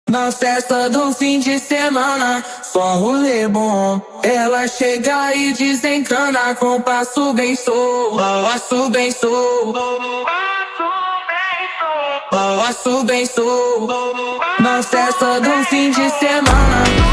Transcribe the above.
Na festa do fim de semana, só um rolê bom. Ela chega e desencana com passo bem solto, passo bem solto, passo bem solto. Na festa do fim de semana.